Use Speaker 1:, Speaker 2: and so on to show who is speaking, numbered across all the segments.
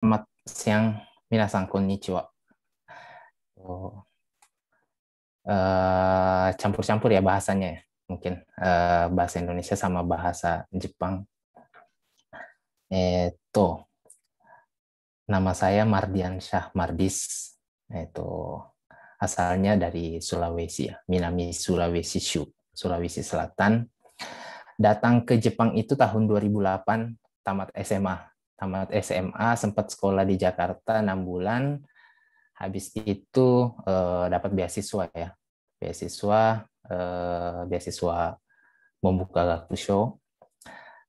Speaker 1: Selamat siang, minasan konnichiwa. Oh, campur-campur ya bahasanya ya. Mungkin bahasa Indonesia sama bahasa Jepang. Itu nama saya Mardian Syah Mardis. Itu asalnya dari Sulawesi ya, Minami Sulawesi Shu, Sulawesi Selatan. Datang ke Jepang itu tahun 2008, tamat SMA. Tamat SMA, sempat sekolah di Jakarta 6 bulan. Habis itu dapat beasiswa ya, beasiswa membuka gakusho.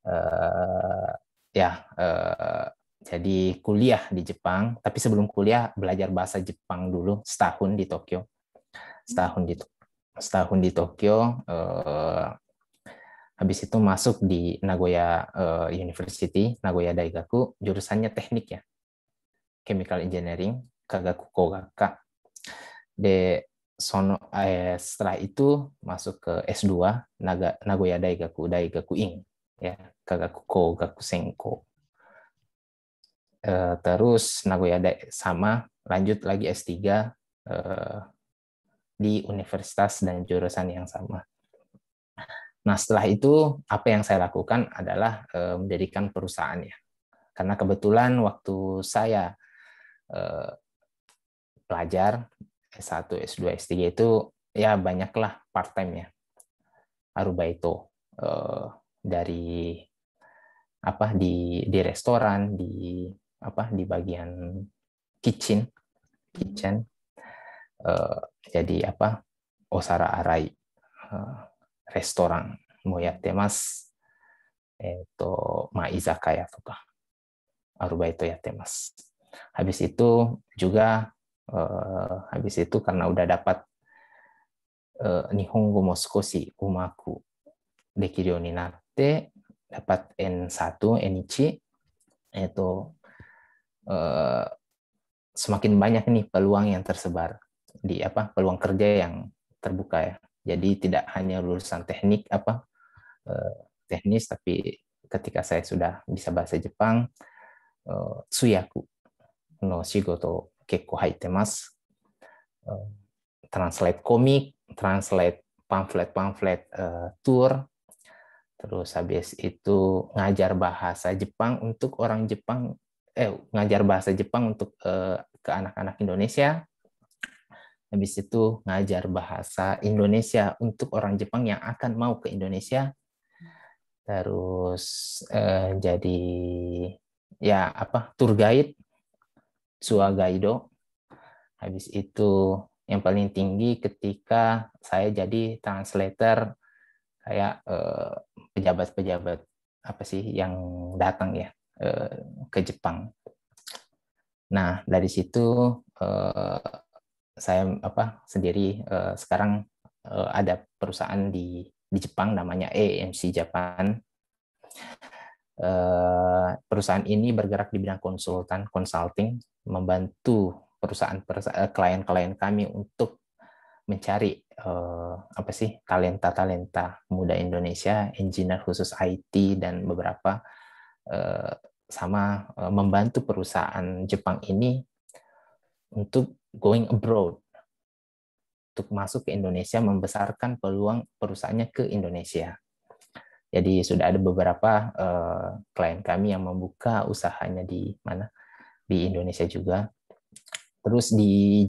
Speaker 1: Eh, ya, jadi kuliah di Jepang. Tapi sebelum kuliah belajar bahasa Jepang dulu setahun di Tokyo. Setahun di setahun di Tokyo. Habis itu masuk di Nagoya University, Nagoya Daigaku, jurusannya teknik ya, Chemical Engineering, Kagaku Kogaka. Setelah itu masuk ke S2 Nagoya Daigaku Ing ya, Kagaku Kogaku Senko. Terus sama lanjut lagi S3 di universitas dan jurusan yang sama. Nah, setelah itu apa yang saya lakukan adalah mendirikan perusahaan ya. Karena kebetulan waktu saya pelajar S1, S2, S3 itu ya banyaklah part time ya. Arubaito dari di restoran, di bagian kitchen jadi osara arai restoran mo yattemasu, izakaya toka arubaito yattemasu. Habis itu karena udah dapat Nihongo mo sukoshi umaku dekiru you ni natte, dapat N1, N1, semakin banyak nih peluang yang tersebar di peluang kerja yang terbuka ya. Jadi tidak hanya lulusan teknis, tapi ketika saya sudah bisa bahasa Jepang, tsuyaku no shigoto kekko haitemasu. Translate komik, translate pamflet tour, terus habis itu ngajar bahasa Jepang untuk orang Jepang, ngajar bahasa Jepang untuk ke anak-anak Indonesia. Habis itu ngajar bahasa Indonesia untuk orang Jepang yang akan mau ke Indonesia. Terus jadi ya tour guide, Sua Gaido. Habis itu yang paling tinggi ketika saya jadi translator kayak pejabat-pejabat yang datang ya ke Jepang. Nah, dari situ saya sendiri sekarang ada perusahaan di Jepang namanya AMC Japan. Perusahaan ini bergerak di bidang consulting, membantu klien-klien kami untuk mencari talenta muda Indonesia, engineer khusus IT dan beberapa membantu perusahaan Jepang ini untuk going abroad, untuk masuk ke Indonesia, membesarkan peluang perusahaannya ke Indonesia. Jadi sudah ada beberapa klien kami yang membuka usahanya di Indonesia juga. Terus di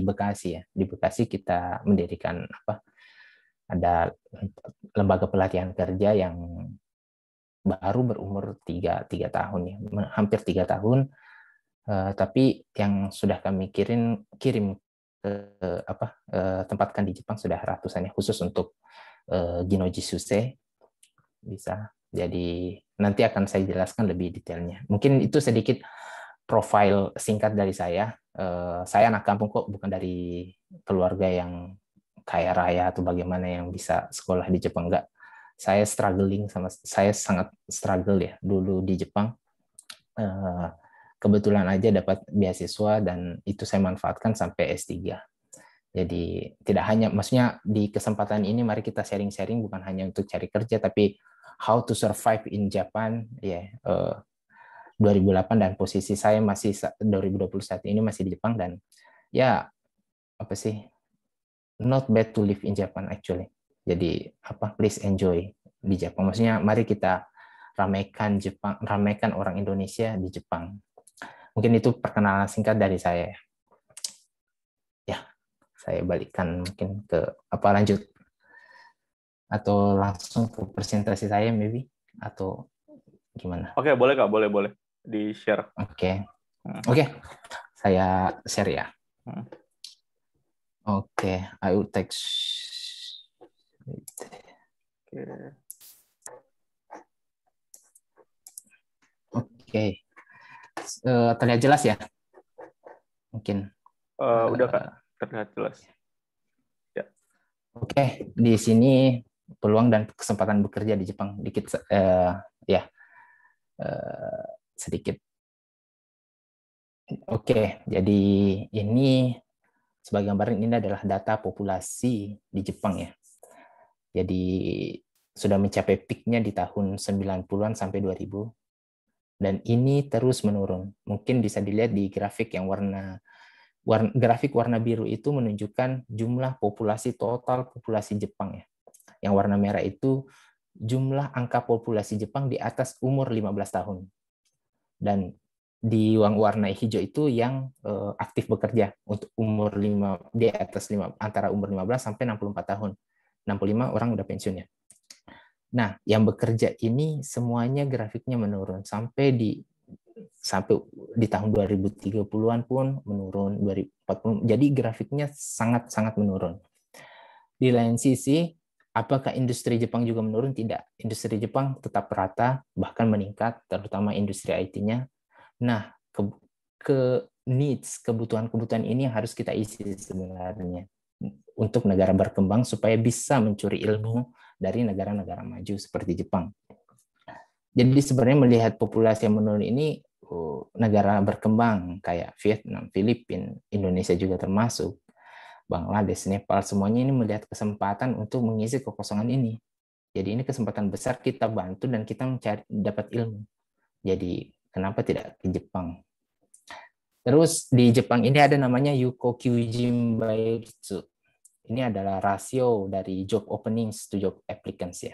Speaker 1: Bekasi ya, di Bekasi kita mendirikan ada lembaga pelatihan kerja yang baru berumur 3 tahun ya, hampir 3 tahun, tapi yang sudah kami kirim ke tempatkan di Jepang sudah ratusan ya, khusus untuk Ginoji Suse. Bisa. Jadi nanti akan saya jelaskan lebih detailnya. Mungkin itu sedikit profil singkat dari saya. Saya anak kampung kok, bukan dari keluarga yang kaya raya atau bagaimana yang bisa sekolah di Jepang. Enggak. Saya sangat struggle ya dulu di Jepang. Kebetulan aja dapat beasiswa dan itu saya manfaatkan sampai S3. Jadi tidak hanya, maksudnya di kesempatan ini mari kita sharing-sharing bukan hanya untuk cari kerja, tapi how to survive in Japan, ya. 2008 dan posisi saya masih 2021 ini masih di Jepang, dan ya apa sih, not bad to live in Japan actually. Jadi please enjoy di Jepang. Maksudnya mari kita ramaikan Jepang, ramaikan orang Indonesia di Jepang. Mungkin itu perkenalan singkat dari saya. Ya, saya balikkan mungkin ke lanjut atau langsung ke presentasi saya maybe, atau gimana?
Speaker 2: Oke, boleh Kak, boleh di share.
Speaker 1: Oke. Saya share ya. Oke, I will text. Oke. Terlihat jelas ya? Mungkin.
Speaker 2: Udah Kak, terlihat jelas. Ya.
Speaker 1: Oke, di sini peluang dan kesempatan bekerja di Jepang dikit sedikit. Oke, jadi ini sebagai gambaran, ini adalah data populasi di Jepang ya. Jadi sudah mencapai peaknya di tahun 90-an sampai 2000. Dan ini terus menurun. Mungkin bisa dilihat di grafik yang grafik warna biru itu menunjukkan jumlah populasi total populasi Jepang ya. Yang warna merah itu jumlah angka populasi Jepang di atas umur 15 tahun. Dan di warna hijau itu yang aktif bekerja untuk umur di atas antara umur 15 sampai 64 tahun. 65 orang udah pensiun ya. Nah, yang bekerja ini semuanya grafiknya menurun sampai di tahun 2030-an pun menurun, 2040. Jadi grafiknya sangat-sangat menurun. Di lain sisi, apakah industri Jepang juga menurun? Tidak. Industri Jepang tetap rata, bahkan meningkat, terutama industri IT-nya. Nah, kebutuhan-kebutuhan ini harus kita isi sebenarnya untuk negara berkembang supaya bisa mencuri ilmu dari negara-negara maju seperti Jepang. Jadi sebenarnya melihat populasi yang menurun ini, negara berkembang kayak Vietnam, Filipina, Indonesia juga termasuk, Bangladesh, Nepal, semuanya ini melihat kesempatan untuk mengisi kekosongan ini. Jadi ini kesempatan besar kita bantu dan kita dapat ilmu. Jadi kenapa tidak ke Jepang? Terus di Jepang ini ada namanya Yuko Kyujin Baitsu. Ini adalah rasio dari job openings to job applicants ya.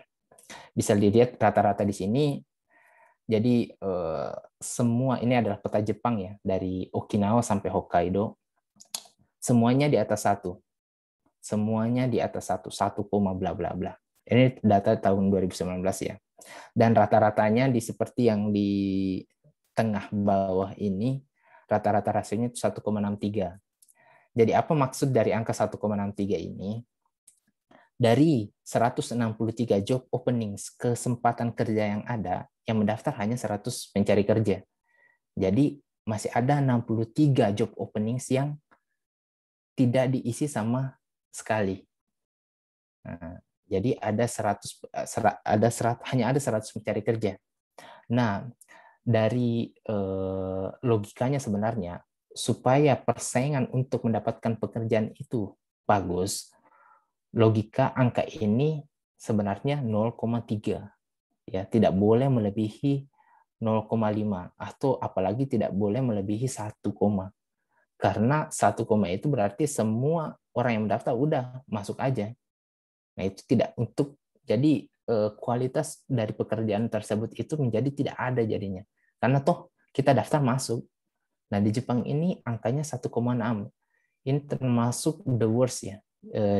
Speaker 1: Bisa dilihat rata-rata di sini. Jadi semua ini adalah peta Jepang ya, dari Okinawa sampai Hokkaido. Semuanya di atas 1. Semuanya di atas 1 bla bla bla. Ini data tahun 2019 ya. Dan rata-ratanya seperti yang di tengah bawah ini, rata-rata rasionya 1,63. Jadi apa maksud dari angka 1,63 ini? Dari 163 job openings, kesempatan kerja yang ada, yang mendaftar hanya 100 pencari kerja. Jadi masih ada 63 job openings yang tidak diisi sama sekali. Nah, jadi hanya ada 100 pencari kerja. Nah, dari logikanya sebenarnya, supaya persaingan untuk mendapatkan pekerjaan itu bagus, logika angka ini sebenarnya 0,3. Ya, tidak boleh melebihi 0,5 atau apalagi tidak boleh melebihi 1, karena 1, itu berarti semua orang yang mendaftar udah masuk aja. Nah, itu tidak untuk, jadi kualitas dari pekerjaan tersebut itu menjadi tidak ada jadinya. Karena toh kita daftar masuk. Nah, di Jepang ini angkanya 1,6. Ini termasuk the worst ya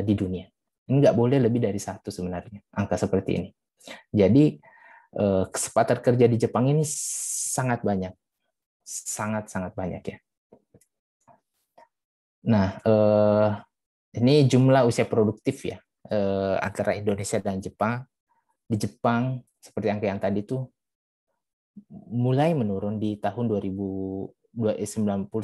Speaker 1: di dunia. Ini nggak boleh lebih dari 1 sebenarnya, angka seperti ini. Jadi kesempatan kerja di Jepang ini sangat banyak. Sangat-sangat banyak ya. Nah, ini jumlah usia produktif ya antara Indonesia dan Jepang. Di Jepang, seperti angka yang tadi tuh, mulai menurun di tahun 90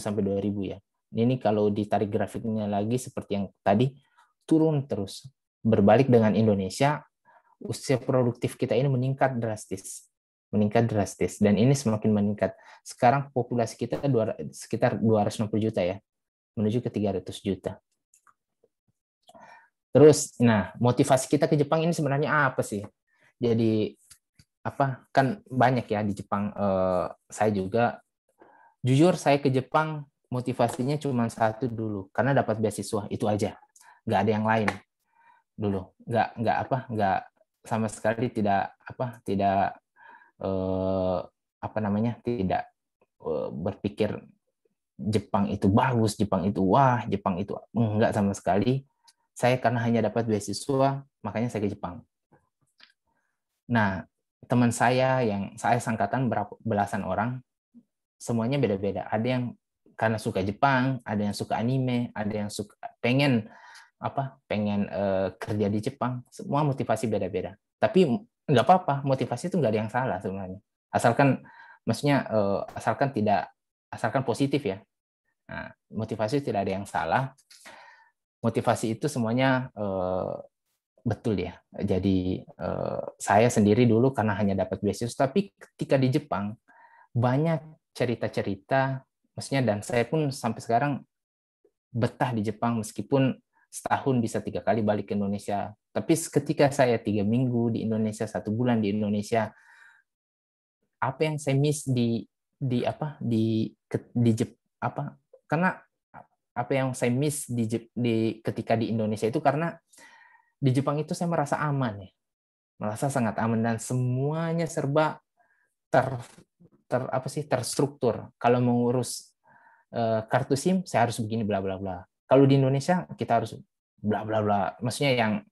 Speaker 1: sampai 2000 ya. Ini kalau ditarik grafiknya lagi seperti yang tadi, turun terus. Berbalik dengan Indonesia, usia produktif kita ini meningkat drastis. Dan ini semakin meningkat. Sekarang populasi kita sekitar 260 juta ya, menuju ke 300 juta. Terus, nah, motivasi kita ke Jepang ini sebenarnya apa sih? Jadi apa kan banyak ya di Jepang. Saya juga jujur saya ke Jepang motivasinya cuma satu dulu karena dapat beasiswa itu aja, nggak ada yang lain dulu, nggak sama sekali tidak apa namanya tidak berpikir Jepang itu bagus, Jepang itu wah, Jepang itu enggak sama sekali. Saya karena hanya dapat beasiswa makanya saya ke Jepang. Nah, teman saya yang saya sangkatan belasan orang, semuanya beda-beda. Ada yang karena suka Jepang, ada yang suka anime, ada yang suka pengen kerja di Jepang. Semua motivasi beda-beda. Tapi nggak apa-apa, motivasi itu nggak ada yang salah sebenarnya. Asalkan positif ya. Nah, motivasi tidak ada yang salah. Motivasi itu semuanya betul ya. Jadi saya sendiri dulu karena hanya dapat beasiswa, tapi ketika di Jepang banyak cerita-cerita, maksudnya dan saya pun sampai sekarang betah di Jepang meskipun setahun bisa 3 kali balik ke Indonesia. Tapi ketika saya 3 minggu di Indonesia, 1 bulan di Indonesia, apa yang saya miss karena apa yang saya miss ketika di Indonesia itu karena di Jepang itu saya merasa aman ya, merasa sangat aman dan semuanya serba terstruktur. Kalau mengurus kartu SIM saya harus begini bla bla bla. Kalau di Indonesia kita harus bla bla bla. Maksudnya yang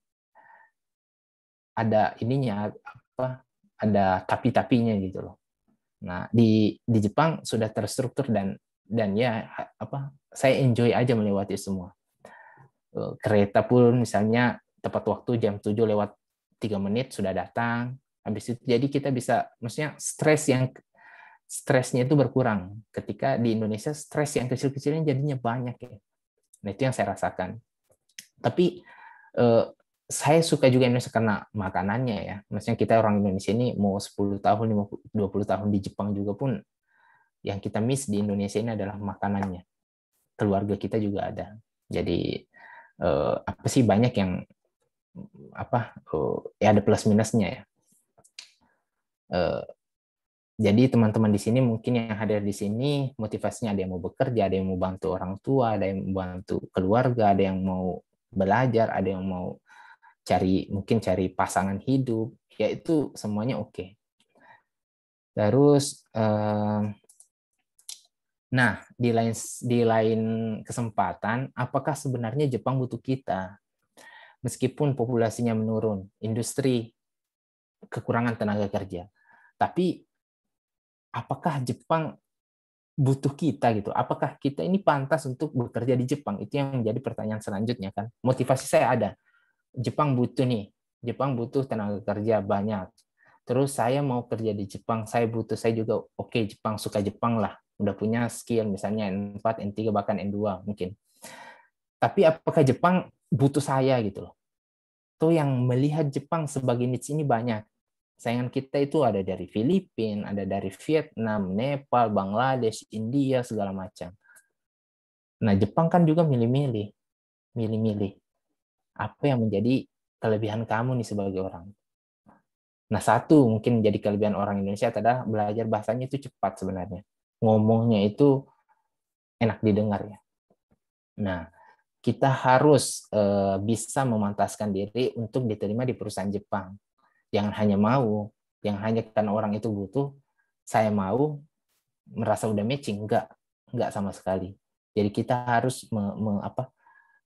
Speaker 1: ada ininya ada tapi-tapinya gitu loh. Nah, di Jepang sudah terstruktur dan ya saya enjoy aja melewati semua. Kereta pun misalnya tepat waktu jam 7 lewat 3 menit sudah datang. Habis itu jadi kita bisa maksudnya stresnya itu berkurang. Ketika di Indonesia stres yang kecil-kecilnya jadinya banyak ya. Nah, itu yang saya rasakan. Tapi saya suka juga Indonesia karena makanannya ya. Maksudnya kita orang Indonesia ini mau 10 tahun, 20 tahun di Jepang juga pun yang kita miss di Indonesia ini adalah makanannya. Keluarga kita juga ada. Jadi banyak yang ada plus minusnya ya. Jadi teman-teman di sini mungkin yang hadir di sini motivasinya ada yang mau bekerja, ada yang mau bantu orang tua, ada yang mau bantu keluarga, ada yang mau belajar, ada yang mau cari pasangan hidup, ya itu semuanya oke. Terus nah di lain kesempatan, apakah sebenarnya Jepang butuh kita? Meskipun populasinya menurun, industri kekurangan tenaga kerja, tapi apakah Jepang butuh kita gitu? Apakah kita ini pantas untuk bekerja di Jepang? Itu yang menjadi pertanyaan selanjutnya kan. Motivasi saya ada. Jepang butuh nih. Jepang butuh tenaga kerja banyak. Terus saya mau kerja di Jepang, saya juga oke, Jepang, suka Jepang lah. Udah punya skill misalnya N4, N3 bahkan N2 mungkin. Tapi apakah Jepang butuh saya gitu loh? Tuh yang melihat Jepang sebagai niche ini banyak. Saingan kita itu ada dari Filipina, ada dari Vietnam, Nepal, Bangladesh, India, segala macam. Nah, Jepang kan juga milih-milih. Apa yang menjadi kelebihan kamu nih sebagai orang. Nah, satu mungkin menjadi kelebihan orang Indonesia adalah belajar bahasanya itu cepat sebenarnya. Ngomongnya itu enak didengar ya. Nah, kita harus bisa memantaskan diri untuk diterima di perusahaan Jepang. Jangan hanya karena orang itu butuh, saya mau merasa udah matching, enggak sama sekali. Jadi kita harus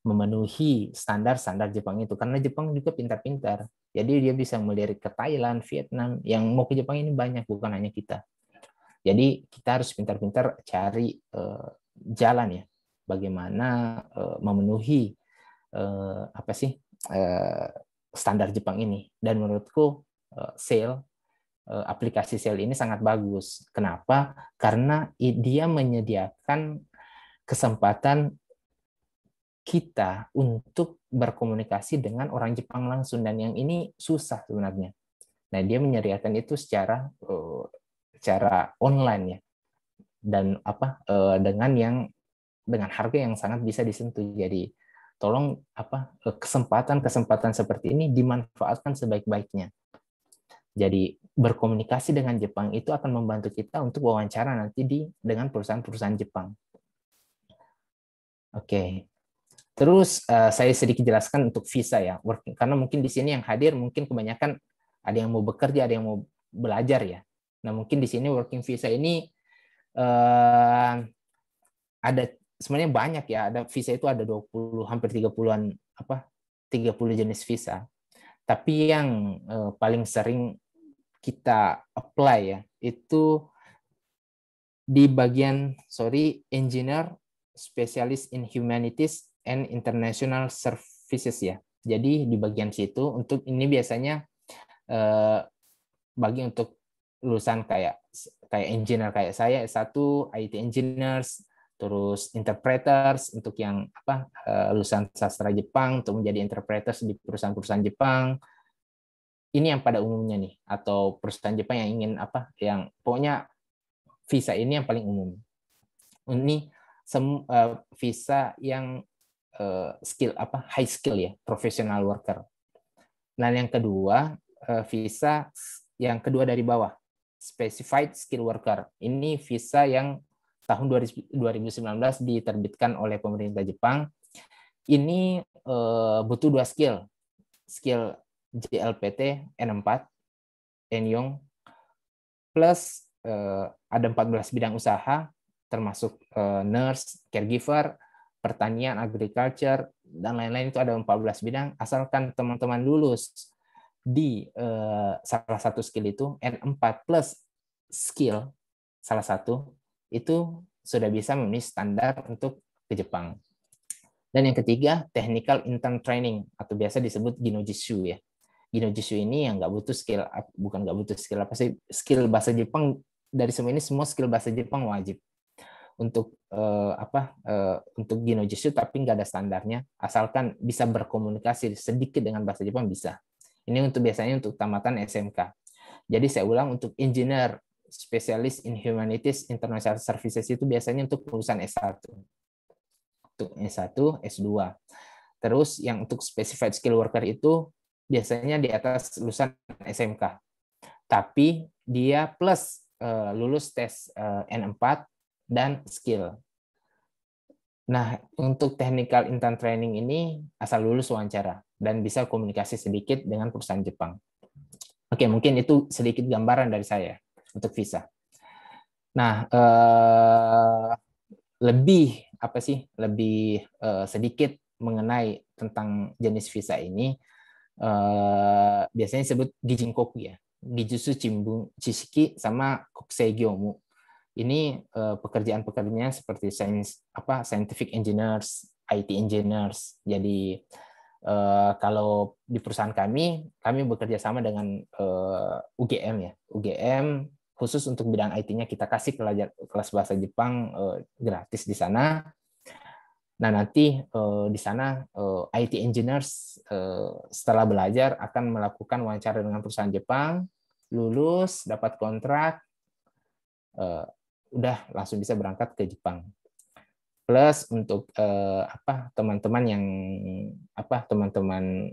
Speaker 1: memenuhi standar Jepang itu karena Jepang juga pintar-pintar. Jadi dia bisa melirik ke Thailand, Vietnam, yang mau ke Jepang ini banyak, bukan hanya kita. Jadi kita harus pintar-pintar cari jalan ya, bagaimana memenuhi standar Jepang ini. Dan menurutku aplikasi Sale ini sangat bagus. Kenapa? Karena dia menyediakan kesempatan kita untuk berkomunikasi dengan orang Jepang langsung, dan yang ini susah sebenarnya. Nah, dia menyediakan itu secara online ya, dan dengan harga yang sangat bisa disentuh. Jadi tolong kesempatan seperti ini dimanfaatkan sebaik-baiknya. Jadi berkomunikasi dengan Jepang itu akan membantu kita untuk wawancara nanti dengan perusahaan-perusahaan Jepang. Oke. Terus saya sedikit jelaskan untuk visa ya, karena mungkin di sini yang hadir mungkin kebanyakan ada yang mau bekerja, ada yang mau belajar ya. Nah mungkin di sini working visa ini ada sebenarnya banyak ya, ada visa itu ada 20 hampir 30-an 30 jenis visa. Tapi yang paling sering kita apply ya itu di bagian engineer specialist in humanities and international services ya. Jadi di bagian situ untuk ini biasanya bagi untuk lulusan kayak engineer kayak saya S1 IT engineers, terus interpreters untuk yang lulusan sastra Jepang untuk menjadi interpreters di perusahaan-perusahaan Jepang. Ini yang pada umumnya nih, atau perusahaan Jepang yang ingin yang pokoknya visa ini yang paling umum. Ini visa yang skill high skill ya, professional worker. Nah, yang kedua visa yang kedua dari bawah, specified skill worker. Ini visa yang tahun 2019 diterbitkan oleh pemerintah Jepang. Ini butuh 2 skill. Skill JLPT N4, Enyong, plus ada 14 bidang usaha, termasuk nurse, caregiver, pertanian, agriculture, dan lain-lain itu ada 14 bidang. Asalkan teman-teman lulus di salah satu skill itu, N4 plus skill salah satu, itu sudah bisa memenuhi standar untuk ke Jepang. Dan yang ketiga, technical intern training, atau biasa disebut Ginojitsu ya. Ginojitsu ini yang nggak butuh skill, bukan nggak butuh skill skill bahasa Jepang. Dari semua ini semua skill bahasa Jepang wajib untuk untuk Ginojitsu, tapi nggak ada standarnya, asalkan bisa berkomunikasi sedikit dengan bahasa Jepang bisa. Ini untuk biasanya untuk tamatan SMK. Jadi saya ulang, untuk engineer specialist in humanities international services itu biasanya untuk lulusan S1. Untuk S1, S2. Terus yang untuk specified skill worker itu biasanya di atas lulusan SMK. Tapi dia plus lulus tes N4 dan skill. Nah, untuk technical intern training ini asal lulus wawancara dan bisa komunikasi sedikit dengan perusahaan Jepang. Oke, mungkin itu sedikit gambaran dari saya untuk visa. Nah, lebih sedikit mengenai tentang jenis visa ini, biasanya disebut Gijinkoku ya, Gijutsu Chimbun Chishiki sama Kokusei Gyomu. Ini pekerjaan-pekerjaannya seperti scientific engineers, IT engineers. Jadi kalau di perusahaan kami bekerja sama dengan UGM ya, UGM khusus untuk bidang IT-nya kita kasih kelas bahasa Jepang gratis di sana. Nah, nanti di sana IT engineers setelah belajar akan melakukan wawancara dengan perusahaan Jepang, lulus, dapat kontrak, udah langsung bisa berangkat ke Jepang. Plus untuk teman-teman yang teman-teman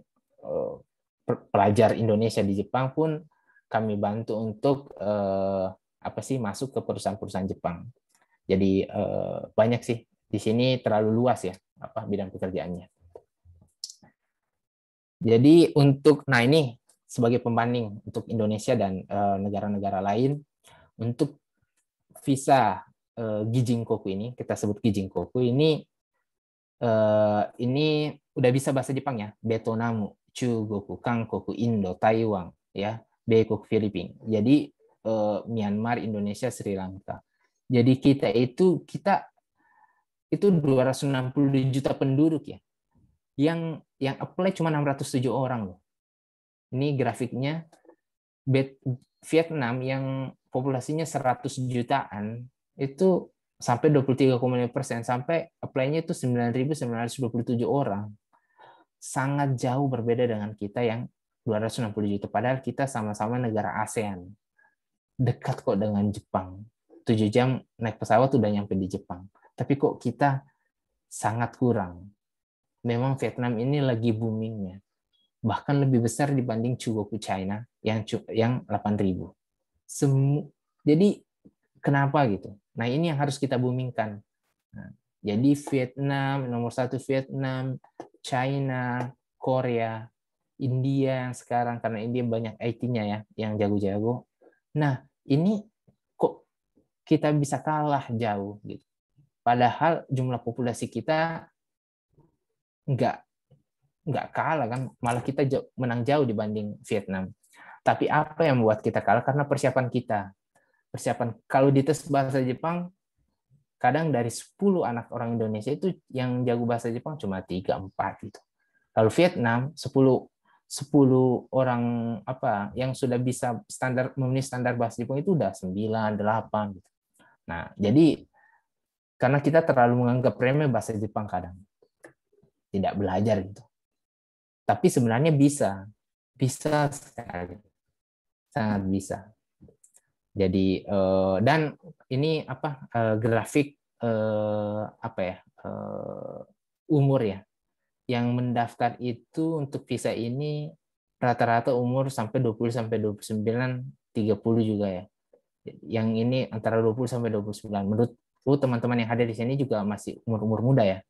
Speaker 1: pelajar Indonesia di Jepang pun kami bantu untuk masuk ke perusahaan-perusahaan Jepang. Jadi banyak sih, di sini terlalu luas ya bidang pekerjaannya. Jadi nah ini sebagai pembanding untuk Indonesia dan negara-negara lain, untuk visa Gijinkoku ini, kita sebut Gijinkoku ini udah bisa bahasa Jepang ya, Betonamu, Chugoku, Kangkoku, Indo, Taiwan, ya, Beikoku, Filipina. Jadi Myanmar, Indonesia, Sri Lanka. Jadi kita itu 260 juta penduduk ya. Yang apply cuma 607 orang loh. Ini grafiknya. Vietnam yang populasinya 100 jutaan itu sampai 23,5%, sampai apply-nya itu 9.927 orang. Sangat jauh berbeda dengan kita yang 260 juta. Padahal kita sama-sama negara ASEAN. Dekat kok dengan Jepang. 7 jam naik pesawat udah nyampe di Jepang. Tapi kok kita sangat kurang. Memang Vietnam ini lagi boomingnya. Bahkan lebih besar dibanding Chugoku China. yang 8.000. Jadi kenapa gitu? Nah, ini yang harus kita boomingkan. Nah, jadi Vietnam, nomor 1 Vietnam, China, Korea, India yang sekarang, karena India banyak IT-nya ya, yang jago-jago. Nah, ini kok kita bisa kalah jauh gitu. Padahal jumlah populasi kita nggak kalah kan, malah kita menang jauh dibanding Vietnam. Tapi apa yang membuat kita kalah? Karena persiapan kita. Persiapan kalau di tes bahasa Jepang, kadang dari 10 anak orang Indonesia itu yang jago bahasa Jepang cuma 3-4 gitu. Kalau Vietnam 10 orang yang sudah bisa memenuhi standar bahasa Jepang itu udah 9, 8 gitu. Nah, jadi karena kita terlalu menganggap remeh bahasa Jepang kadang. Tidak belajar gitu. Tapi sebenarnya bisa sekali, sangat bisa. Jadi dan ini grafik umur ya, yang mendaftar itu untuk visa ini rata-rata umur sampai 20 sampai 29, 30 juga ya. Yang ini antara 20 sampai 29. Menurut teman-teman yang hadir di sini juga masih umur muda ya.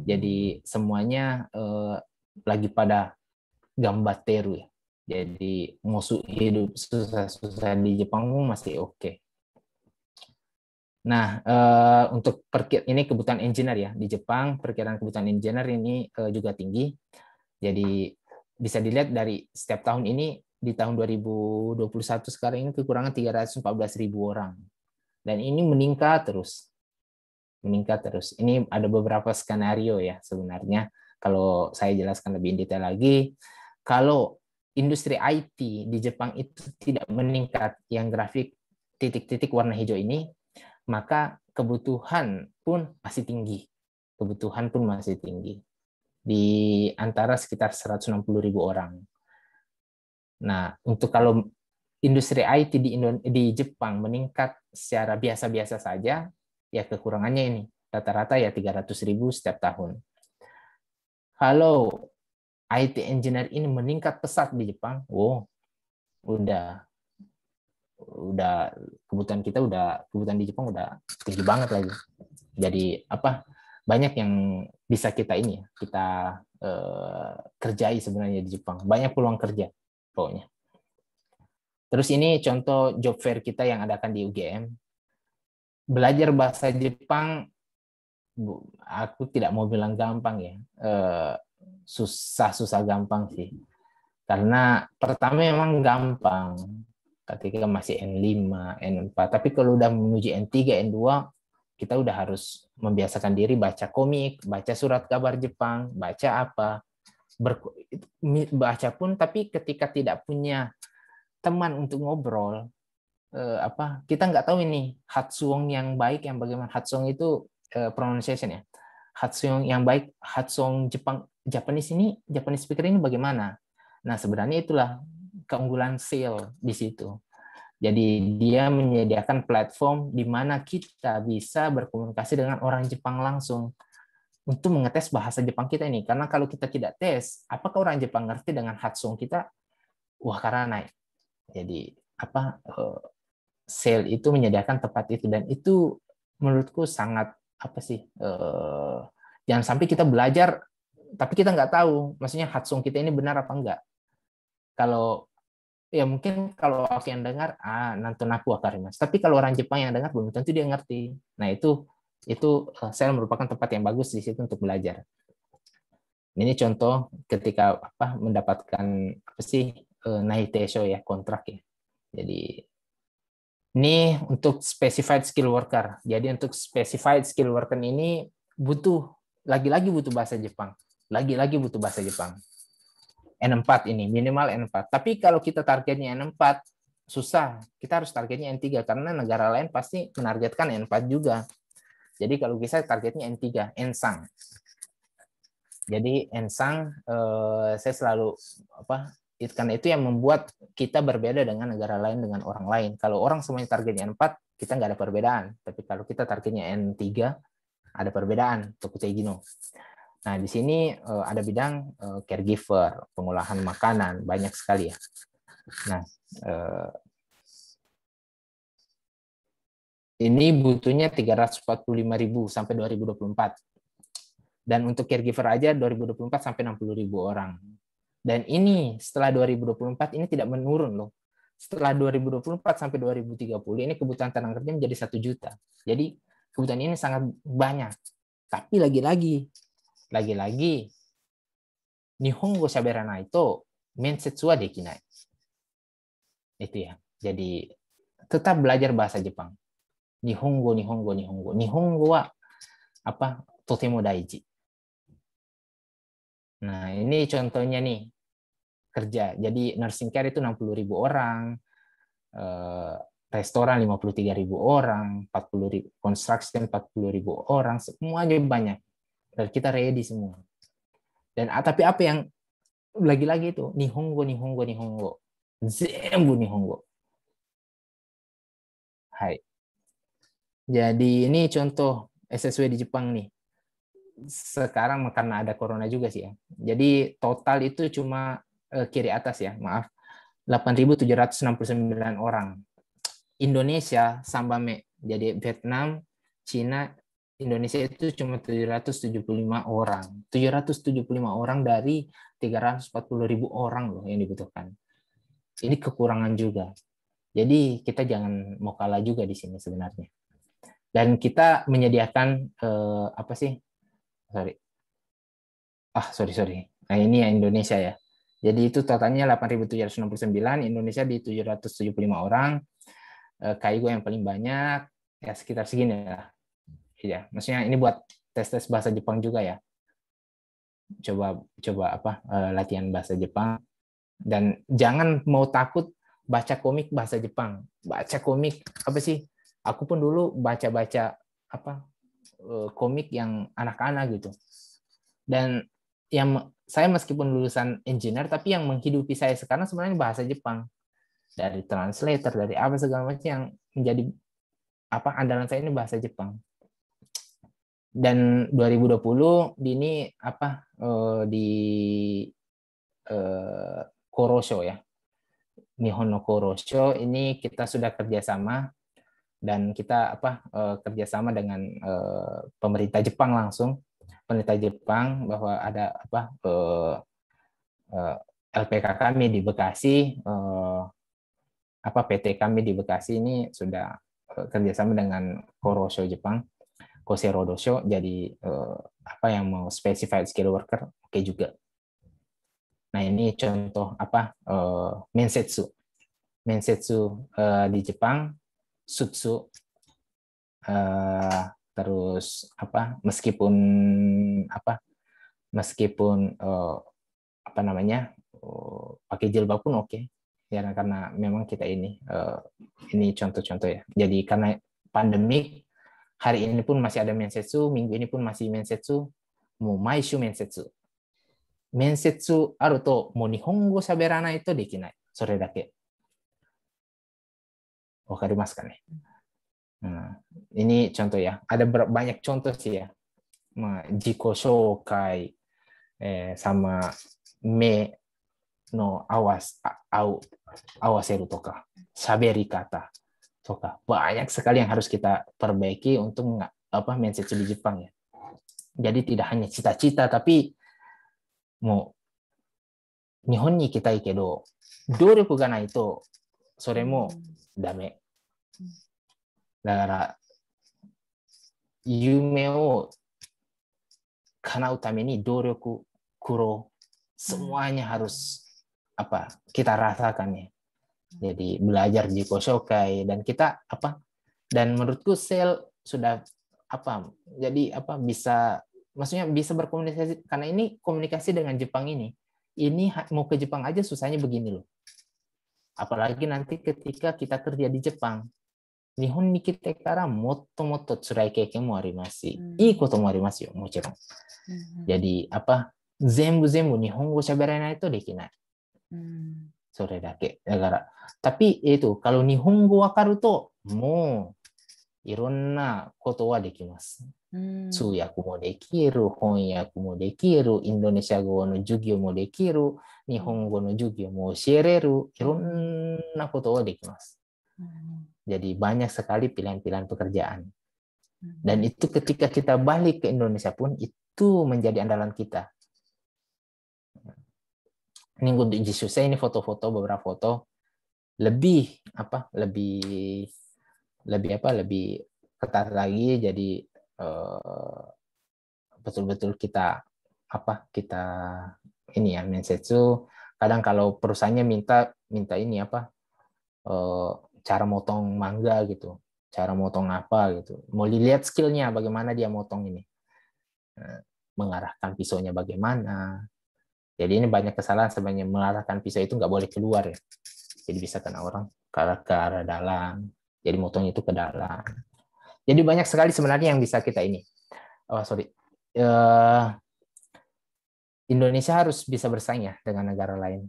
Speaker 1: Jadi semuanya lagi pada gambateru ya. Jadi musuh hidup susah-susah di Jepang masih oke. Nah, untuk ini kebutuhan engineer ya di Jepang, perkiraan kebutuhan engineer ini juga tinggi. Jadi bisa dilihat dari setiap tahun ini, di tahun 2021 sekarang ini kekurangan 314.000 orang. Dan ini meningkat terus. Ini ada beberapa skenario ya sebenarnya. Kalau saya jelaskan lebih detail lagi, kalau industri IT di Jepang itu tidak meningkat, yang grafik titik-titik warna hijau ini, maka kebutuhan pun masih tinggi. Di antara sekitar 160.000 orang. Nah, untuk kalau industri IT di Jepang meningkat secara biasa-biasa saja, ya kekurangannya ini. Rata-rata ya 300.000 setiap tahun. Kalau IT engineer ini meningkat pesat di Jepang, udah kebutuhan di Jepang udah tinggi banget lagi. Jadi banyak yang bisa kita kerjai sebenarnya di Jepang. Banyak peluang kerja pokoknya. Terus ini contoh job fair kita yang adakan di UGM. Belajar bahasa Jepang, aku tidak mau bilang gampang ya. Susah gampang sih. Karena pertama memang gampang ketika masih N5, N4. Tapi kalau udah menuju N3, N2, kita udah harus membiasakan diri baca komik, baca surat kabar Jepang, baca baca pun, tapi ketika tidak punya teman untuk ngobrol, kita nggak tahu ini Hatsuong yang baik, yang bagaimana Hatsuong itu pronunciation ya. Hatsuong yang baik, Hatsuong Japanese speaker ini bagaimana? Nah, sebenarnya itulah keunggulan SAIL di situ. Jadi dia menyediakan platform di mana kita bisa berkomunikasi dengan orang Jepang langsung untuk mengetes bahasa Jepang kita ini. Karena kalau kita tidak tes, apakah orang Jepang ngerti dengan Hatsuong kita? Karena naik. Jadi SAIL itu menyediakan tempat itu, dan itu menurutku sangat jangan sampai kita belajar tapi kita nggak tahu, maksudnya Hatsuong kita ini benar apa enggak. Kalau ya mungkin kalau aku yang dengar, nonton aku wakarimasu. Tapi kalau orang Jepang yang dengar belum tentu dia ngerti. Nah itu saya merupakan tempat yang bagus di situ untuk belajar. Ini contoh ketika mendapatkan naitesho ya, kontrak ya. Jadi ini untuk specified skill worker. Jadi untuk specified skill worker ini lagi-lagi butuh bahasa Jepang. Lagi-lagi butuh bahasa Jepang. N4 ini, minimal N4. Tapi kalau kita targetnya N4, susah. Kita harus targetnya N3, karena negara lain pasti menargetkan N4 juga. Jadi kalau bisa targetnya N3, Ensang. Jadi Ensang, saya selalu, karena itu yang membuat kita berbeda dengan negara lain, dengan orang lain. Kalau orang semuanya targetnya N4, kita nggak ada perbedaan. Tapi kalau kita targetnya N3, ada perbedaan. Tokutei-gino. Nah, di sini ada bidang caregiver, pengolahan makanan, banyak sekali ya. Nah, ini butuhnya 345.000 sampai 2024. Dan untuk caregiver aja 2024 sampai 60.000 orang. Dan ini setelah 2024 ini tidak menurun loh. Setelah 2024 sampai 2030 ini kebutuhan tenaga kerja menjadi 1 juta. Jadi kebutuhan ini sangat banyak. Tapi lagi-lagi Nihongo shaberanai to mensetsu wa dekinai. Itu ya. Jadi tetap belajar bahasa Jepang. Nihongo. Nihongo wa apa? Totemo daiji. Nah, ini contohnya nih kerja. Jadi nursing care itu 60.000 orang, restoran 53.000 orang, 40.000 construction 40.000 orang, semuanya banyak. Dan kita ready semua. Dan tapi apa yang lagi-lagi itu Nihongo. Zenbu Nihongo. Hai. Jadi ini contoh SSW di Jepang nih. Sekarang karena ada corona juga sih ya. Jadi total itu cuma kiri atas ya, maaf. 8.769 orang. Indonesia sambame. Jadi Vietnam, Cina, Indonesia itu cuma 775 orang. 775 orang dari 340.000 orang loh yang dibutuhkan. Ini kekurangan juga. Jadi kita jangan mau kalah juga di sini sebenarnya. Dan kita menyediakan apa sih? Sorry. Nah, ini ya Indonesia ya. Jadi itu totalnya 8.769, Indonesia di 775 orang. Kaigo yang paling banyak, ya sekitar segini lah. Ya, maksudnya ini buat tes bahasa Jepang juga ya. Coba latihan bahasa Jepang. Dan jangan mau takut baca komik bahasa Jepang. Baca komik, apa sih? Aku pun dulu baca-baca komik yang anak-anak gitu. Dan yang saya meskipun lulusan engineer, tapi yang menghidupi saya sekarang sebenarnya bahasa Jepang. Dari translator, dari apa segala macam yang menjadi andalan saya ini bahasa Jepang. Dan 2020 di Korosho ya. Nihon no Korosho ini kita sudah kerjasama dan kita kerjasama dengan pemerintah Jepang langsung. Pemerintah Jepang bahwa ada LPK kami di Bekasi, PT kami di Bekasi ini sudah kerjasama dengan Korosho Jepang, Kosei Rodosho, jadi yang mau specified skill worker oke juga. Nah ini contoh mensetsu di Jepang, sutsu, terus meskipun pakai jilbab pun oke. Ya karena memang kita ini contoh-contoh ya. Jadi karena pandemik, hari ini pun masih ada mensetsu, minggu ini pun masih mensetsu, mau maishu mensetsu. Mensetsu aru to mo nihongo shaberanai to dekinai. Sore dake. Wakarimasu ka ne? Nah, ini contoh ya. Ada banyak contoh sih ya. Jiko shoukai sama me no awaseru toka, saberi kata toka. Banyak sekali yang harus kita perbaiki untuk mensetsu di Jepang ya. Jadi tidak hanya cita-cita, tapi mau Nihon ni ikitai kedo doryoku ga nai to sore mo dame. だから夢を叶うために努力、苦労 semuanya harus kita rasakan ya. Jadi belajar jiko shokai dan kita dan menurutku sel sudah jadi maksudnya bisa berkomunikasi karena ini komunikasi dengan Jepang ini mau ke Jepang aja susahnya begini loh. Apalagi nanti ketika kita kerja di Jepang. Nihon ni kite kara motto tsurai keiken mo arimasu shi, ii koto mo arimasu yo, mochiron. Jadi zenbu nihongo shaberanai to dekinai. Sore dake. Tapi itu kalau nihongo wakaru to mo いろんなことはできます。
Speaker 3: うん
Speaker 1: 通訳もできる、翻訳もできる、インドネシア語の授業もできる、日本語の授業も教えれる、いろんなことはできます。Jadi banyak sekali pilihan-pilihan pekerjaan. Dan itu ketika kita balik ke Indonesia pun itu menjadi andalan kita. Ini untuk Jisoo saya ini foto-foto, beberapa foto lebih ketat lagi. Jadi betul-betul kita ini ya mensetsu. Kadang kalau perusahaannya minta ini cara motong mangga gitu, cara motong apa gitu, mau dilihat skillnya bagaimana dia motong ini, mengarahkan pisaunya bagaimana. Jadi ini banyak kesalahan sebenarnya, mengarahkan pisau itu nggak boleh keluar ya, jadi bisa kena orang ke arah dalam, jadi motongnya itu ke dalam. Jadi banyak sekali sebenarnya yang bisa kita ini. Indonesia harus bisa bersaing ya dengan negara lain.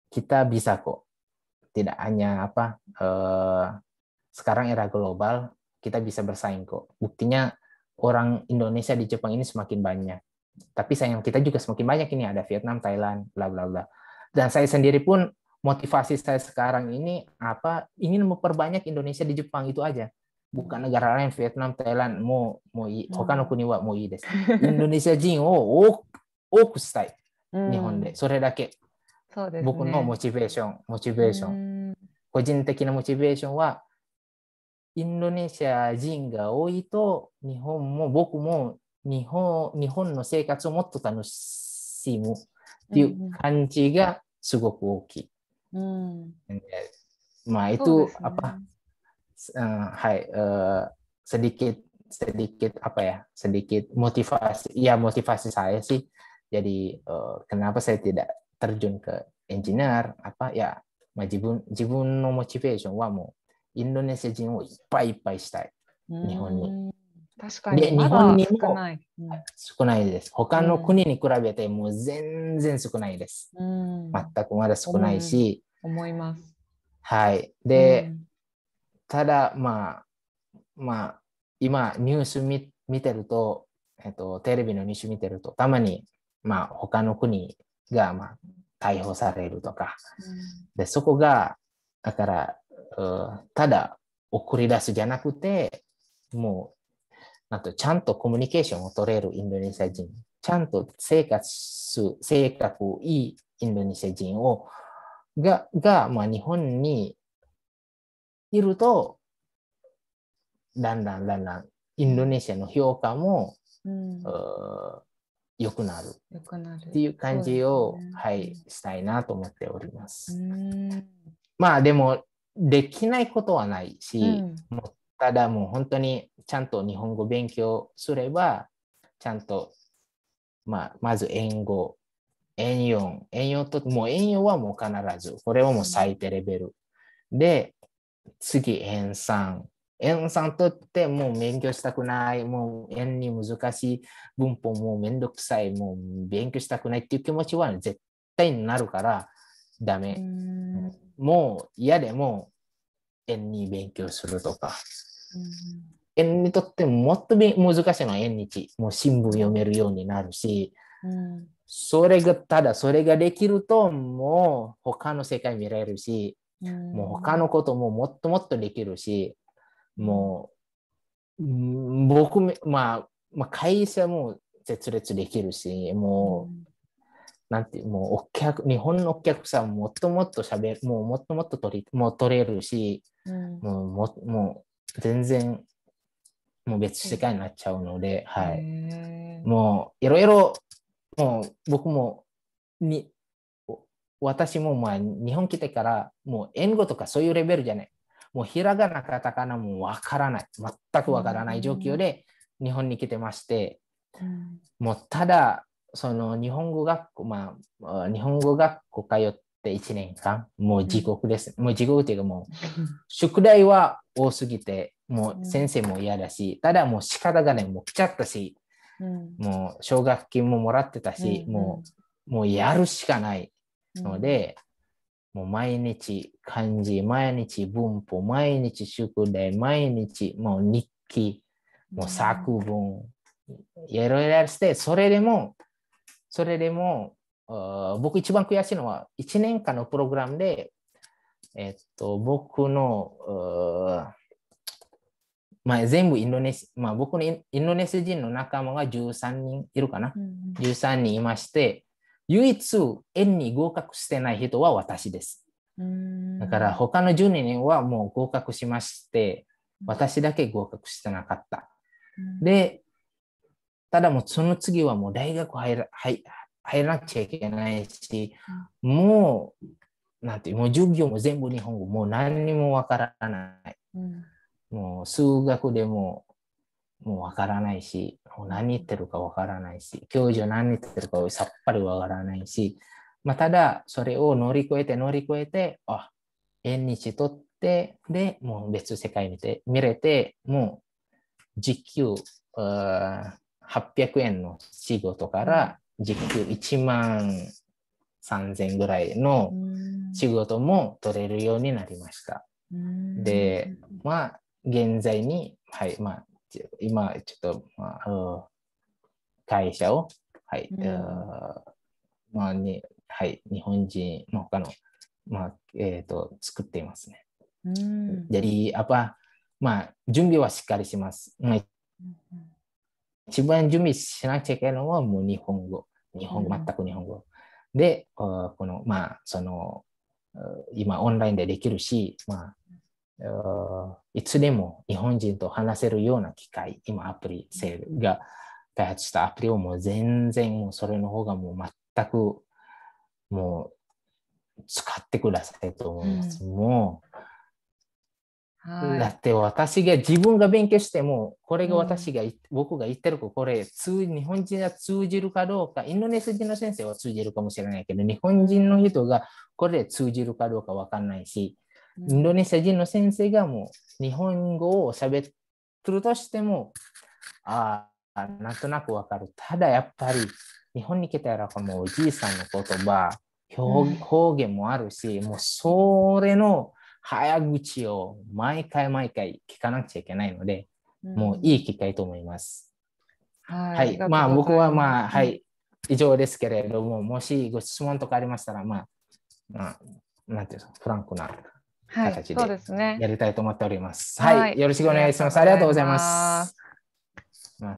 Speaker 1: Kita bisa kok. Tidak hanya sekarang era global, kita bisa bersaing kok. Buktinya orang Indonesia di Jepang ini semakin banyak. Tapi sayang kita juga semakin banyak ini, ada Vietnam, Thailand, bla bla bla. Dan saya sendiri pun motivasi saya sekarang ini ingin memperbanyak Indonesia di Jepang itu aja. Bukan negara lain, Vietnam, Thailand, hokano kuni wa mo ii desu. Indonesia jin o oku shitai. Nihon de. それだけ。
Speaker 3: そうですね。
Speaker 1: 僕のモチベーション。個人的なモチベーションは、インドネシア人が多いと、僕も日本の生活をもっと楽しむっていう感じがすごく大きい。Itu sedikit motivasi saya sih. Jadi kenapa saya tidak terjun ke engineer 自分のモチベーションはもうインドネシア人をいっぱいいっぱいしたい、日本に。
Speaker 3: 確かにまだ少ない。
Speaker 1: 少ないです。他の国に比べてもう全然少ないです。全くまだ少ないし。
Speaker 3: 思います。
Speaker 1: はい。で、ただ今ニュース見てると、テレビのニュース見てると、たまに他の国が逮捕されるとか、でそこがだからただ送り出すじゃなくて、もうちゃんとコミュニケーションを取れるインドネシア人、ちゃんと性格いいインドネシア人が日本にいると、だんだんインドネシアの評価も良くなるっていう感じを、したいなと思っております。でもできないことはないし、ただもう本当にちゃんと日本語勉強すれば、ちゃんとまずN4と、もうN4はもう必ず、これはもう最低レベルで、次N3とってもう勉強したくない、もうN2難しい文法もうめんどくさい、もう勉強したくないっていう気持ちは絶対になるからダメ。もう嫌でもN2勉強するとか。N2とってももっと難しいのはN1。もう新聞読めるようになるし、ただそれができるともう他の世界見られるし、もう他のことももっともっとできるし、もう僕会社も設立できるし、もう日本のお客さんもっともっともっともっと取れるし、もう全然もう別世界になっちゃうので、もういろいろ、もう僕も私も日本来てからもう英語とかそういうレベルじゃない。もうひらがなカタカナもわからない。全くわからない状況で日本に来てまして、もうただその日本語学校通って1年間、もう地獄です。もう地獄というかもう宿題は多すぎて、もう先生も嫌だし、ただもう仕方がね、もう来ちゃったし、もう奨学金ももらってたし、もうやるしかないので、もう毎日漢字、毎日文法、毎日宿題、毎日もう日記、もう作文、いろいろやって、それでも、僕一番悔しいのは、1年間のプログラムで、僕の、全部インドネシア、僕のインドネシア人の仲間が13人いるかな。13人いまして、唯一円に合格してない人は私です。だから他の12人はもう合格しまして、私だけ合格してなかった。で、ただもうその次はもう大学入らなきゃいけないし、もう授業も全部日本語、もう何にもわからない。もう数学でもうわからないし、何言ってるかわからないし、教授何言ってるかさっぱりわからないし、ただそれを乗り越えて、縁日取って、で、もう別世界見れて、もう時給800円の仕事から時給1万3000ぐらいの仕事も取れるようになりました。で、現在に、今ちょっと、会社を、日本人の他の、作っていますね。Jadi準備はしっかりします。一番準備しなきゃいけないのはもう日本語、全く日本語。で、今オンラインでできるし、いつでも日本人と話せるような機会、今アプリ、セールが開発したアプリをもう全然もうそれの方がもう全くもう使ってくださいと思います。もうだって自分が勉強しても、これが僕が言ってるこれ、日本人が通じるかどうか、インドネシア人の先生は通じるかもしれないけど、日本人の人がこれで通じるかどうかわかんないし、インドネシア人の先生がもう日本語を喋ってるとしても、なんとなくわかる。ただやっぱり日本に来たらもうおじいさんの言葉、方言もあるし、もうそれの早口を毎回聞かなくちゃいけないので、もういい機会と思います。僕は以上ですけれども、もしご質問とかありましたら、なんていうの、フランクな形でやりたいと思っております。よろしくお願いします。ありがとうございます。